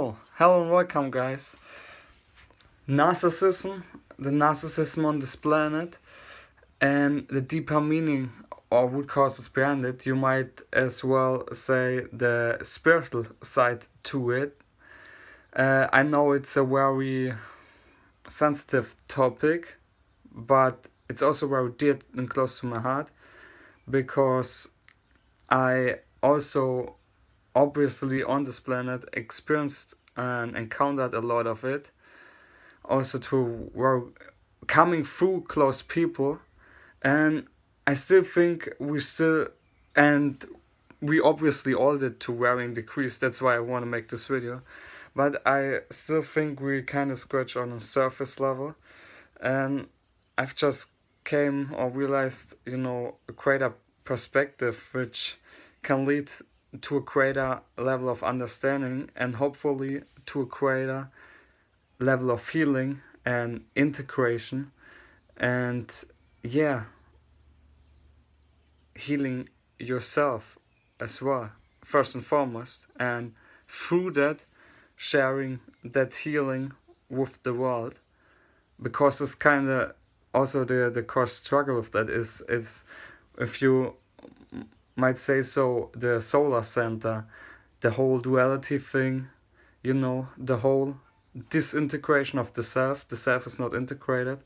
Hello and welcome, guys. Narcissism, the narcissism on this planet, and the deeper meaning or root causes behind it. You might as well say the spiritual side to it. I know it's a very sensitive topic, but it's also very dear and close to my heart because I also obviously on this planet experienced and encountered a lot of it. Also to coming through close people, and I still think and we obviously all did to varying degrees. That's why I want to make this video, but I still think we kind of scratch on a surface level, and I've just came or realized, a greater perspective which can lead to a greater level of understanding and hopefully to a greater level of healing and integration, and healing yourself as well, first and foremost, and through that sharing that healing with the world, because it's kind of also the core struggle with that is if you might say so, the solar center, the whole duality thing, the whole disintegration of the self is not integrated,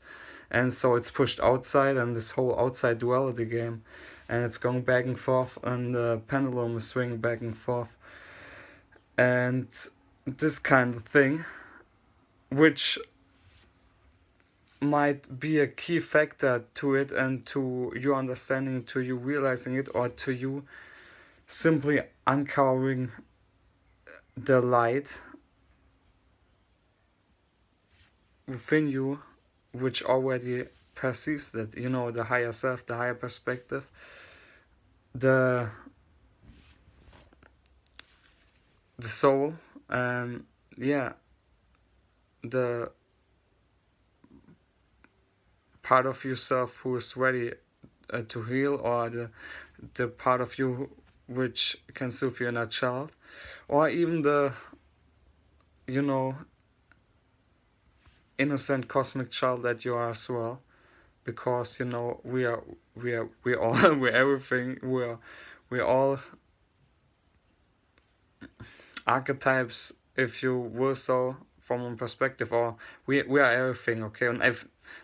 and so it's pushed outside, and this whole outside duality game, and it's going back and forth, and the pendulum is swinging back and forth, and this kind of thing, which might be a key factor to it and to your understanding, to you realizing it, or to you simply uncovering the light within you, which already perceives that, the higher self, the higher perspective, the soul, and the part of yourself who is ready to heal, or the part of you which can soothe your inner child, or even the innocent cosmic child that you are as well, because we all we're everything, we're all archetypes, if you will, so from a perspective, or we are everything, okay? And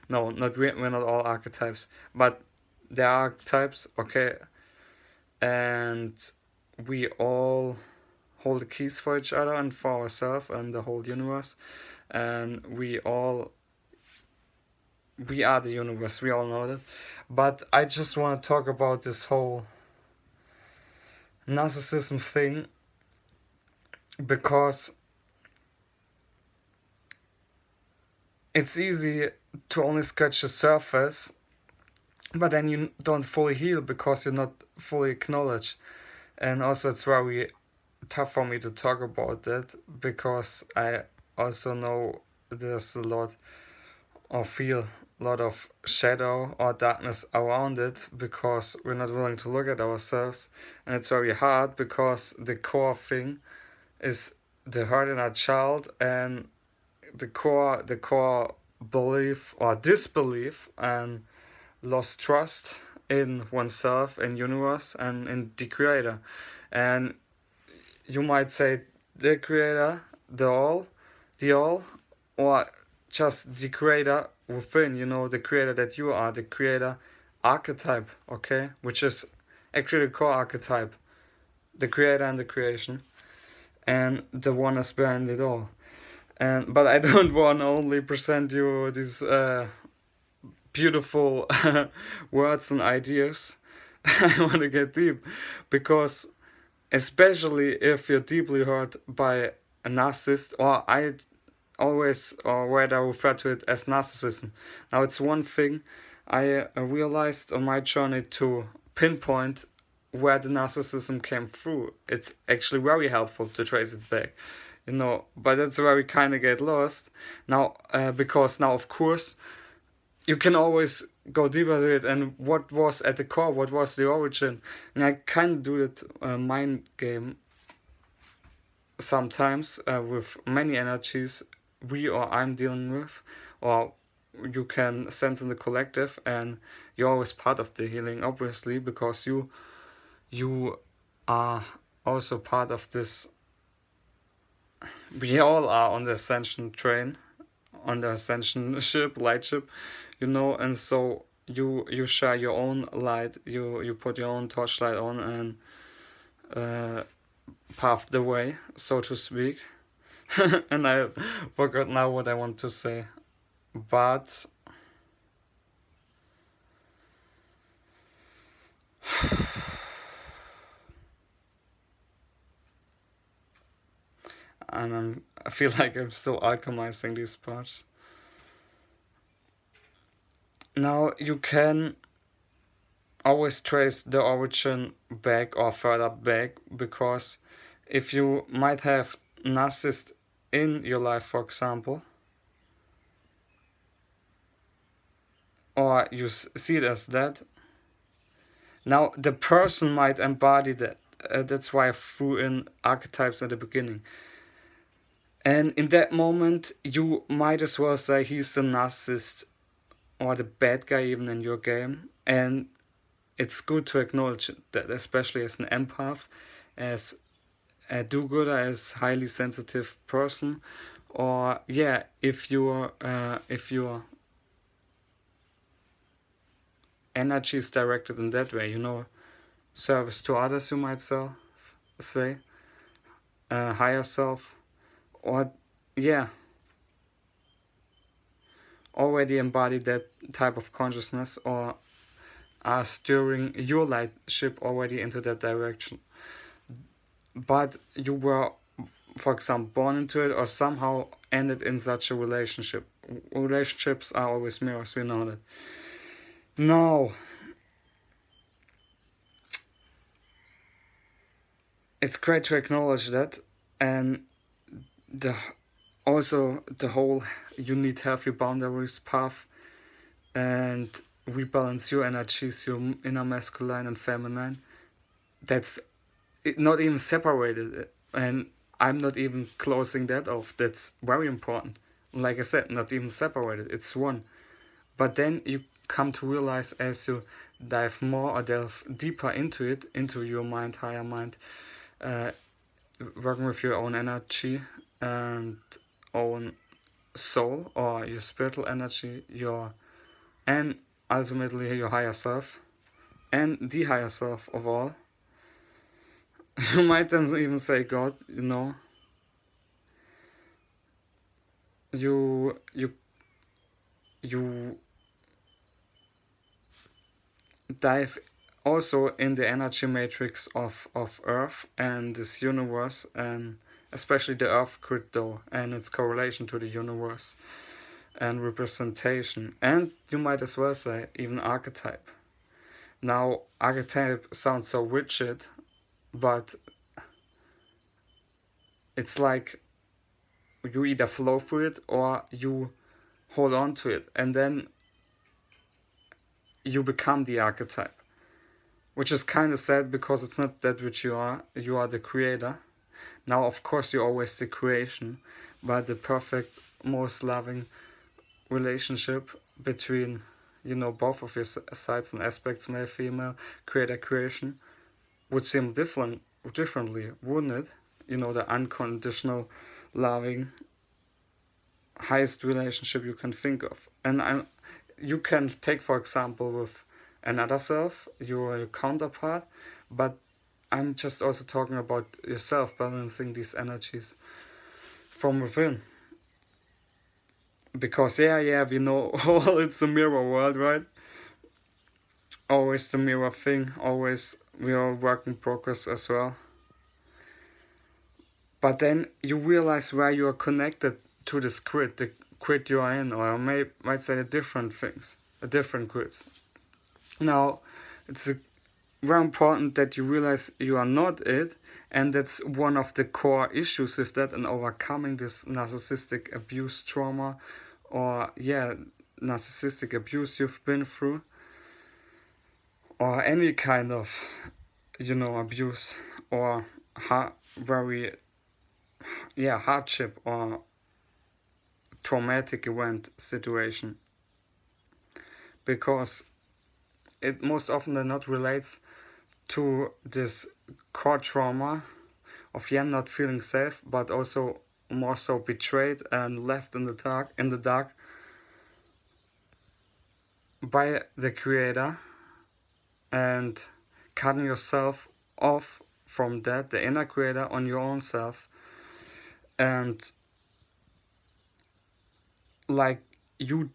we're not all archetypes, but there are archetypes, okay, and we all hold the keys for each other and for ourselves and the whole universe, and we are the universe, we all know that. But I just want to talk about this whole narcissism thing, because it's easy to only scratch the surface, but then you don't fully heal because you're not fully acknowledged. And also it's very tough for me to talk about that, because I also know there's a lot of shadow or darkness around it, because we're not willing to look at ourselves, and it's very hard because the core thing is the hurt in our child, and the core belief or disbelief and lost trust in oneself, in universe, and in the creator. And you might say the creator, the all, or just the creator within, the creator that you are, the creator archetype, okay, which is actually the core archetype, the creator and the creation, and the oneness behind it all. But I don't want to only present you these beautiful words and ideas. I want to get deep, because especially if you're deeply hurt by a narcissist, or I always, or rather refer to it as narcissism. Now, it's one thing I realized on my journey to pinpoint where the narcissism came through. It's actually very helpful to trace it back, but that's where we kind of get lost now, because now, of course, you can always go deeper to it, and what was at the core, what was the origin, and I kind of do that mind game sometimes with many energies we or I'm dealing with, or you can sense in the collective, and you're always part of the healing, obviously, because you are also part of this. We all are on the ascension train, on the ascension ship, light ship, and so you share your own light, you put your own torchlight on, and pave the way, so to speak. And I forgot now what I want to say, but I feel like I'm still alchemizing these parts. Now you can always trace the origin back or further back, because if you might have narcissist in your life, for example, or you see it as that, now the person might embody that. That's why I threw in archetypes at the beginning. And in that moment, you might as well say he's the narcissist or the bad guy even in your game. And it's good to acknowledge that, especially as an empath, as a do-gooder, as highly sensitive person, or yeah, if your energy is directed in that way, service to others, you might say, higher self, or yeah, already embody that type of consciousness, or are steering your light ship already into that direction. But you were, for example, born into it, or somehow ended in such a relationship. Relationships are always mirrors, we know that. No, it's great to acknowledge that, and the also the whole you need healthy boundaries path, and rebalance your energies, your inner masculine and feminine. That's not even separated, and I'm not even closing that off. That's very important. Like I said, not even separated, it's one. But then you come to realize, as you dive more or delve deeper into it, into your mind, higher mind, working with your own energy and own soul, or your spiritual energy, and ultimately your higher self, and the higher self of all. You might then even say God. You dive also in the energy matrix of Earth and this universe, and especially the Earth grid though, and its correlation to the universe and representation, and you might as well say even archetype. Now archetype sounds so rigid, but it's like you either flow through it or you hold on to it, and then you become the archetype, which is kind of sad because it's not that which you are the creator. Now of course you're always the creation, but the perfect, most loving relationship between both of your sides and aspects, male, female, creator, creation, would seem differently, wouldn't it? The unconditional loving highest relationship you can think of. And you can take, for example, with another self, your counterpart, but I'm just also talking about yourself, balancing these energies from within. Because we know all it's a mirror world, right? Always the mirror thing, always we are work in progress as well. But then you realize where you are connected to this grid, the grid you are in, or I might say different things, different grids. Now, it's very important that you realize you are not it, and that's one of the core issues with that, and overcoming this narcissistic abuse trauma, or narcissistic abuse you've been through, or any kind of abuse, or very hardship or traumatic event situation, because it most often than not relates to this core trauma of not feeling safe, but also more so betrayed and left in the dark by the creator, and cutting yourself off from that, the inner creator, on your own self. And like you,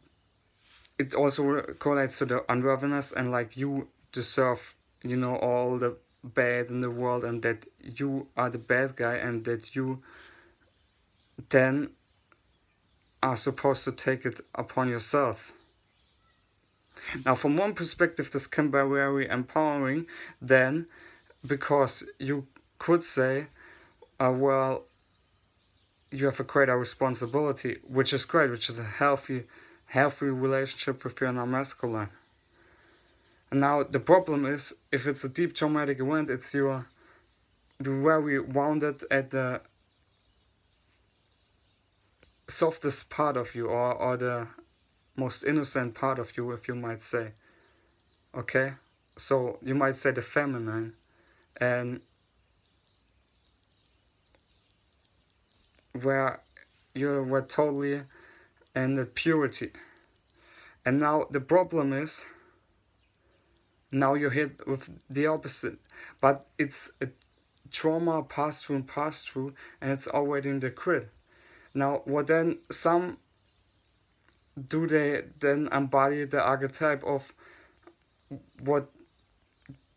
it also correlates to the unworthiness, and like you deserve, all the bad in the world, and that you are the bad guy, and that you then are supposed to take it upon yourself. Now, from one perspective, this can be very empowering, then, because you could say, well, you have a greater responsibility, which is great, which is a healthy relationship with your inner masculine. And now the problem is, if it's a deep traumatic event, it's you're very wounded at the softest part of you, or the most innocent part of you, if you might say. Okay? So you might say the feminine. And where you were totally in the purity. And now the problem is, now you're hit with the opposite. But it's a trauma passed through, and it's already in the crit. Now, what then some do, they then embody the archetype of what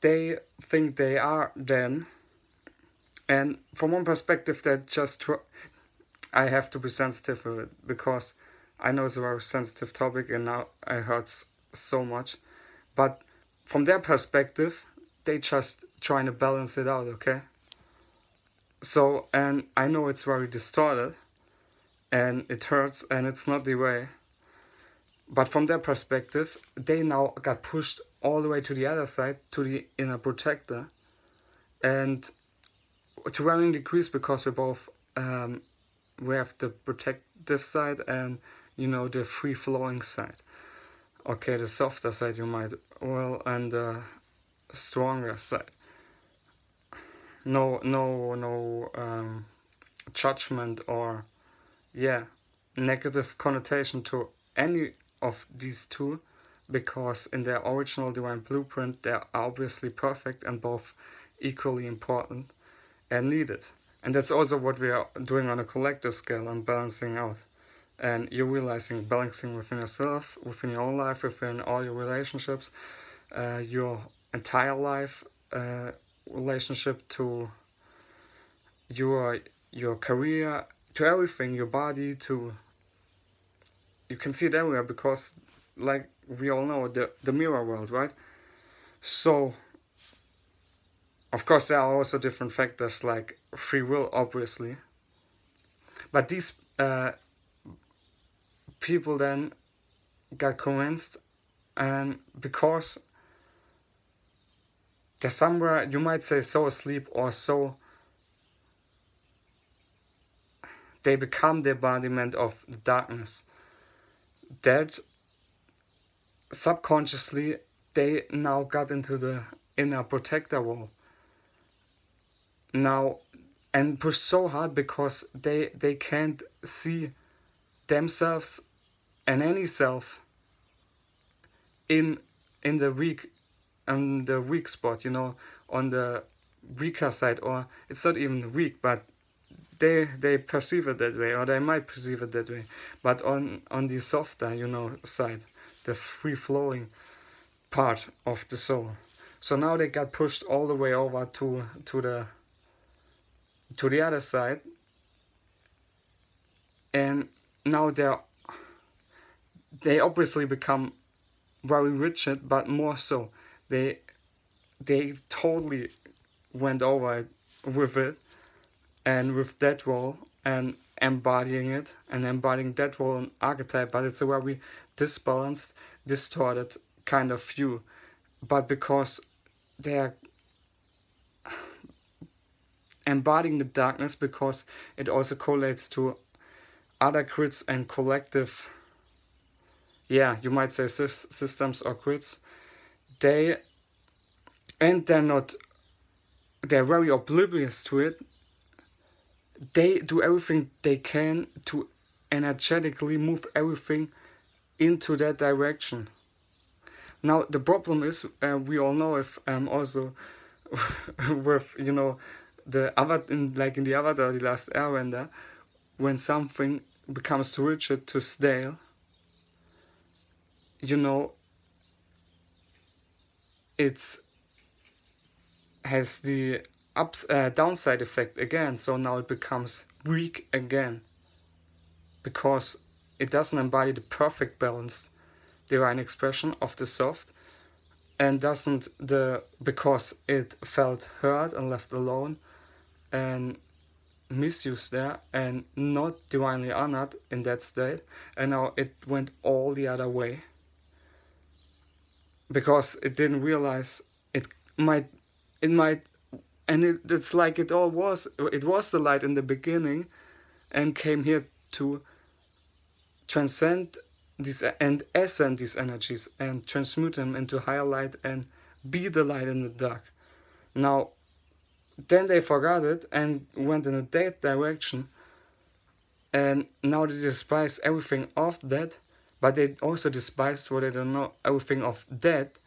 they think they are then. And from one perspective, that just I have to be sensitive with it, because I know it's a very sensitive topic, and now it hurts so much. But from their perspective, they just trying to balance it out, okay? So, and I know it's very distorted, and it hurts, and it's not the way. But from their perspective, they now got pushed all the way to the other side, to the inner protector, and to varying degrees, because we both we have the protective side and the free flowing side. Okay, the softer side, you might, well, and the stronger side. No judgment or negative connotation to any of these two, because in their original divine blueprint they're obviously perfect and both equally important and needed. And that's also what we are doing on a collective scale and balancing out. And you're realizing balancing within yourself, within your own life, within all your relationships, your entire life, relationship to your career, to everything, your body, to, you can see it everywhere, because like we all know, the mirror world, right? So of course there are also different factors like free will, obviously, but these people then got convinced, and because they're somewhere, you might say, so asleep, or so they become the embodiment of the darkness, that subconsciously they now got into the inner protector wall now, and push so hard, because they can't see themselves and any self in the weak spot, on the weaker side, or it's not even weak, but they perceive it that way, or they might perceive it that way. But on the softer, side, the free flowing part of the soul. So now they got pushed all the way over to the other side, and now they obviously become very rigid, but more so they totally went over it, with it, and with that role, and embodying it, and embodying that role and archetype. But it's a very disbalanced, distorted kind of view. But because they are embodying the darkness, because it also correlates to other grids and collective, yeah, you might say systems or grids. They're very oblivious to it. They do everything they can to energetically move everything into that direction. Now the problem is, we all know, if also with the in the Avatar, the Last Airbender, when something becomes too rigid, too stale, it's has the downside effect again. So now it becomes weak again, because it doesn't embody the perfect balanced divine expression of the soft, and because it felt hurt and left alone and misused there and not divinely honored in that state, and now it went all the other way because it didn't realize it might and it's like it was the light in the beginning and came here to transcend these and ascend these energies and transmute them into higher light and be the light in the dark. Now then they forgot it and went in a that direction, and now they despise everything of that, but they also despise what they don't know everything of that,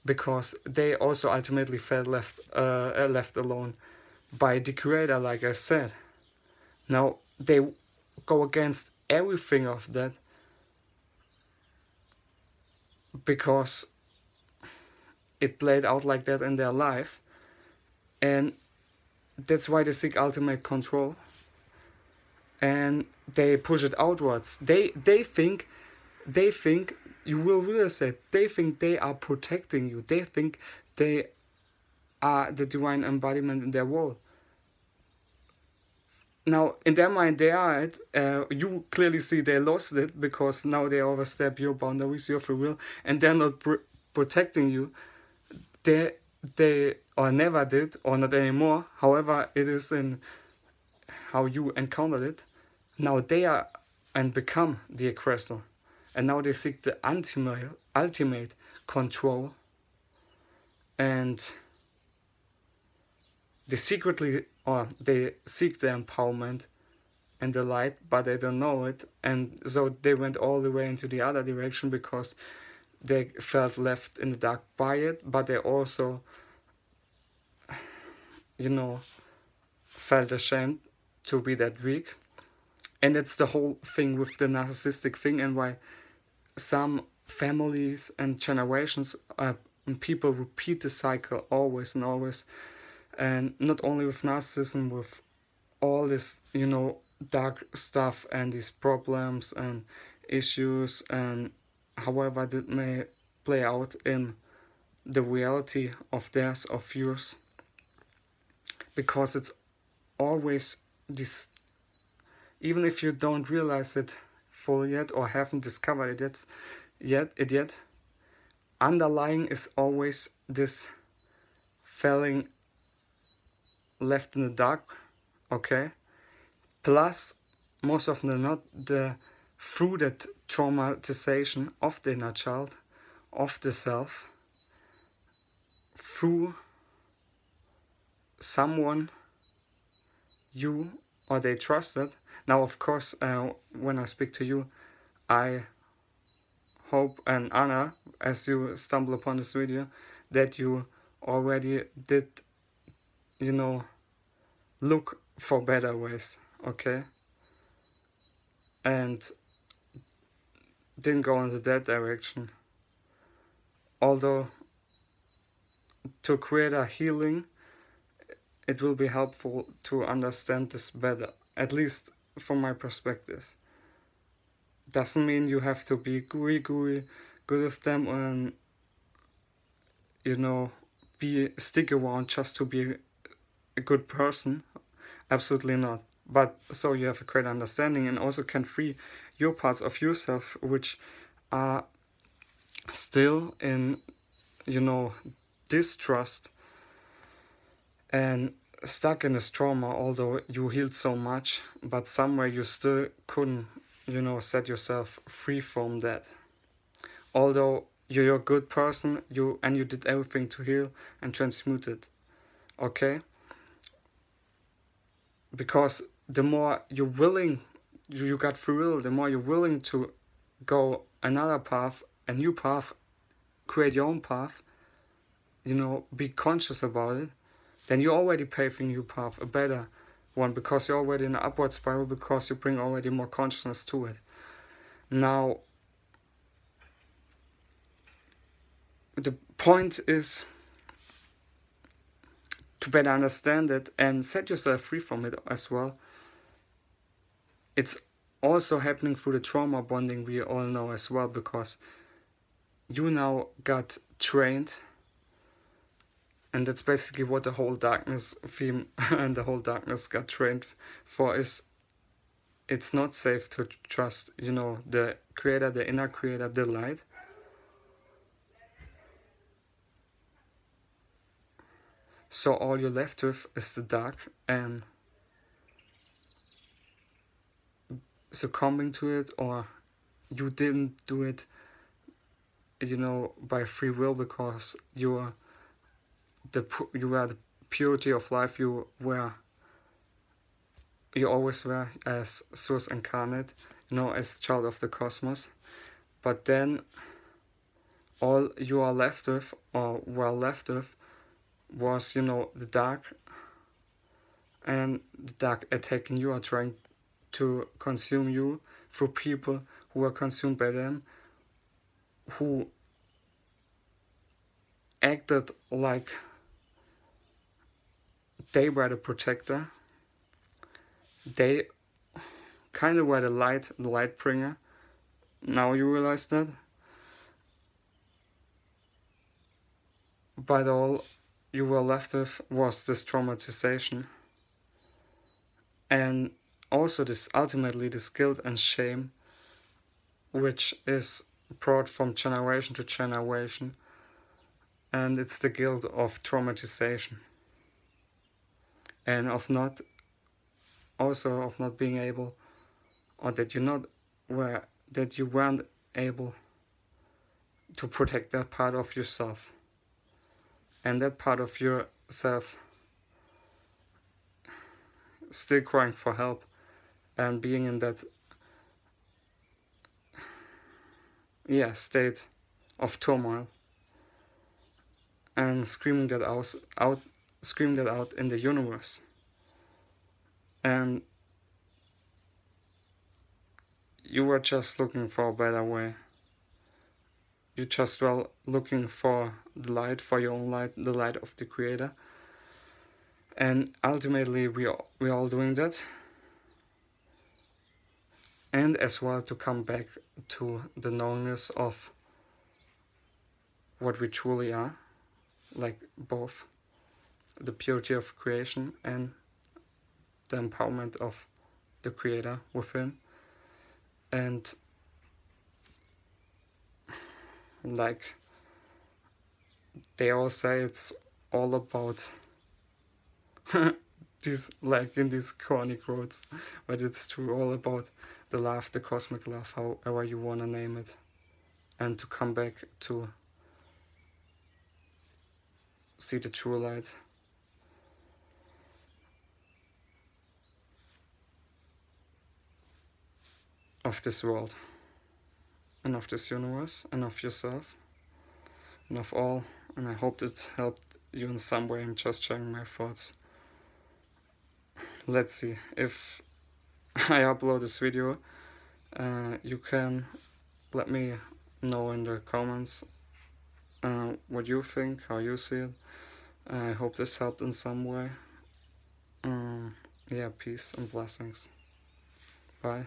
because they also ultimately felt left alone by the creator, like I said. Now they go against everything of that because it played out like that in their life, and that's why they seek ultimate control and they push it outwards. They think you will realize that they think they are protecting you. They think they are the divine embodiment in their world. Now, in their mind, they are it. You clearly see they lost it because now they overstep your boundaries, your free will, and they're not protecting you. They or never did, or not anymore. However, it is in how you encountered it. Now they are and become the aggressor, and now they seek the ultimate control, and they seek the empowerment and the light, but they don't know it, and so they went all the way into the other direction because they felt left in the dark by it, but they also felt ashamed to be that weak. And it's the whole thing with the narcissistic thing, and why some families and generations people repeat the cycle always and always, and not only with narcissism, with all this dark stuff and these problems and issues, and however that may play out in the reality of theirs, of yours, because it's always this, even if you don't realize it fully yet or haven't discovered it yet, underlying is always this feeling left in the dark, okay? Plus, most often not, through that traumatization of the inner child, of the self, through someone you or they trusted. Now, of course, when I speak to you, I hope and honor, as you stumble upon this video, that you already did, look for better ways, okay? And didn't go into that direction. Although, to create a healing, it will be helpful to understand this better, at least from my perspective. Doesn't mean you have to be gooey good with them and stick around just to be a good person. Absolutely not. But so you have a great understanding and also can free your parts of yourself which are still in distrust and stuck in this trauma, although you healed so much, but somewhere you still couldn't, set yourself free from that. Although you're a good person, you did everything to heal and transmute it. Okay? Because the more you're willing, you got free will, the more you're willing to go another path, a new path, create your own path, be conscious about it, then you're already paving a new path, a better one, because you're already in an upward spiral, because you bring already more consciousness to it. Now, the point is to better understand it and set yourself free from it as well. It's also happening through the trauma bonding we all know as well, because you now got trained, and that's basically what the whole darkness theme and the whole darkness got trained for, is it's not safe to trust, the creator, the inner creator, the light. So all you're left with is the dark, and succumbing to it, or you didn't do it, by free will, because you are the purity of life you always were as source incarnate, as child of the cosmos. But then all you are left with, or were left with, was, the dark, and the dark attacking you, or trying to consume you through people who are consumed by them, who acted like they were the protector. They kind of were the light bringer. Now you realize that. But all you were left with was this traumatization. And also ultimately this guilt and shame, which is brought from generation to generation. And it's the guilt of traumatization. And of not being able, or that you weren't able to protect that part of yourself. And that part of yourself still crying for help, and being in that state of turmoil, and screaming that out in the universe. And you were just looking for a better way. You just were looking for the light, for your own light, the light of the creator. And ultimately we all doing that. And as well to come back to the knowingness of what we truly are, like both the purity of creation and the empowerment of the creator within. And like they all say, it's all about these, like in these corny quotes, but it's true, all about the love, the cosmic love, however you want to name it, and to come back to see the true light. Of this world, and of this universe, and of yourself, and of all. And I hope it helped you in some way. I'm just sharing my thoughts. Let's see if I upload this video. You can let me know in the comments what you think, how you see it. I hope this helped in some way. Peace and blessings. Bye.